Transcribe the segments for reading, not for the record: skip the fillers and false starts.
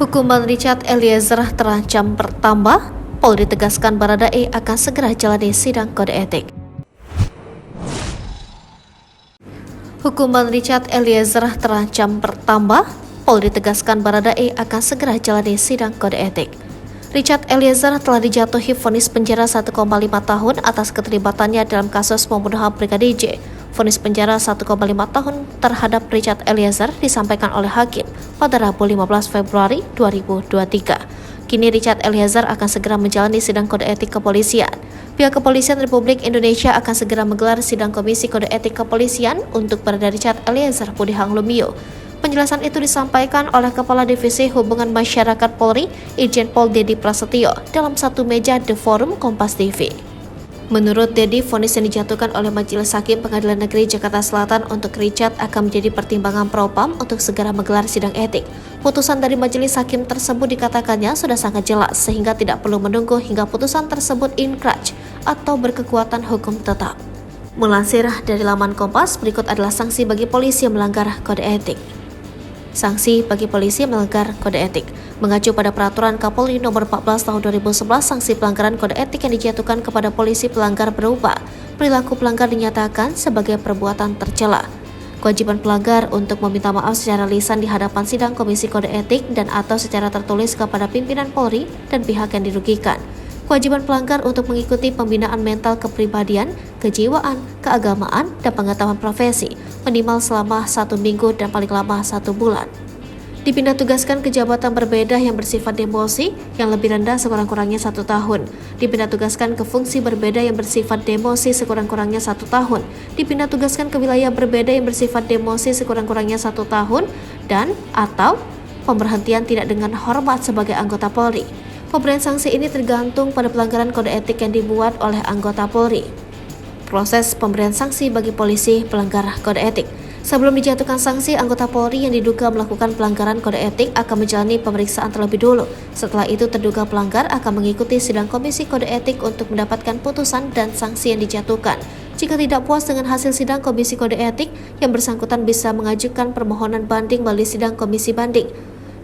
Hukuman Richard Eliezer terancam bertambah. Polri tegaskan Baradae akan segera jalani sidang kode etik. Hukuman Richard Eliezer terancam bertambah. Polri tegaskan Baradae akan segera jalani sidang kode etik. Richard Eliezer telah dijatuhi vonis penjara 1,5 tahun atas keterlibatannya dalam kasus pembunuhan Brigadir J. Vonis penjara 1,5 tahun terhadap Richard Eliezer disampaikan oleh hakim pada Rabu 15 Februari 2023. Kini Richard Eliezer akan segera menjalani sidang kode etik kepolisian. Pihak Kepolisian Republik Indonesia akan segera menggelar sidang Komisi Kode Etik Kepolisian untuk Barada Richard Eliezer Pudihang Lumiu. Penjelasan itu disampaikan oleh Kepala Divisi Hubungan Masyarakat Polri, Irjen Pol Dedi Prasetyo, dalam satu meja The Forum Kompas TV. Menurut Dedi, vonis yang dijatuhkan oleh Majelis Hakim Pengadilan Negeri Jakarta Selatan untuk Richard akan menjadi pertimbangan Propam untuk segera menggelar sidang etik. Putusan dari Majelis Hakim tersebut dikatakannya sudah sangat jelas sehingga tidak perlu menunggu hingga putusan tersebut inkrah atau berkekuatan hukum tetap. Melansir dari laman Kompas, berikut adalah sanksi bagi polisi yang melanggar kode etik. Sanksi bagi polisi melanggar kode etik. Mengacu pada peraturan Kapolri nomor 14 tahun 2011, sanksi pelanggaran kode etik yang dijatuhkan kepada polisi pelanggar berupa perilaku pelanggar dinyatakan sebagai perbuatan tercela. Kewajiban pelanggar untuk meminta maaf secara lisan di hadapan sidang Komisi Kode Etik dan atau secara tertulis kepada pimpinan Polri dan pihak yang dirugikan. Kewajiban pelanggar untuk mengikuti pembinaan mental kepribadian, kejiwaan, keagamaan, dan pengetahuan profesi minimal selama 1 minggu dan paling lama 1 bulan. Dipindah tugaskan ke jabatan berbeda yang bersifat demosi yang lebih rendah sekurang-kurangnya 1 tahun. Dipindah tugaskan ke fungsi berbeda yang bersifat demosi sekurang-kurangnya 1 tahun. Dipindah tugaskan ke wilayah berbeda yang bersifat demosi sekurang-kurangnya 1 tahun dan atau pemberhentian tidak dengan hormat sebagai anggota Polri. Pemberian sanksi ini tergantung pada pelanggaran kode etik yang dibuat oleh anggota Polri. Proses pemberian sanksi bagi polisi pelanggar kode etik. Sebelum dijatuhkan sanksi, anggota Polri yang diduga melakukan pelanggaran kode etik akan menjalani pemeriksaan terlebih dulu. Setelah itu, terduga pelanggar akan mengikuti sidang Komisi Kode Etik untuk mendapatkan putusan dan sanksi yang dijatuhkan. Jika tidak puas dengan hasil sidang Komisi Kode Etik, yang bersangkutan bisa mengajukan permohonan banding melalui sidang Komisi Banding.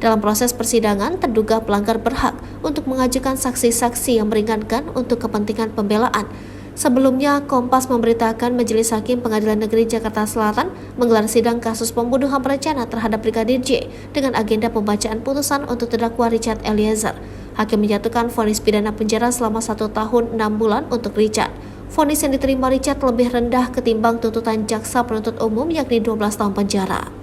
Dalam proses persidangan, terduga pelanggar berhak untuk mengajukan saksi-saksi yang meringankan untuk kepentingan pembelaan. Sebelumnya, Kompas memberitakan Majelis Hakim Pengadilan Negeri Jakarta Selatan menggelar sidang kasus pembunuhan berencana terhadap Brigadir J dengan agenda pembacaan putusan untuk terdakwa Richard Eliezer. Hakim menjatuhkan vonis pidana penjara selama 1 tahun 6 bulan untuk Richard. Vonis yang diterima Richard lebih rendah ketimbang tuntutan jaksa penuntut umum yakni 12 tahun penjara.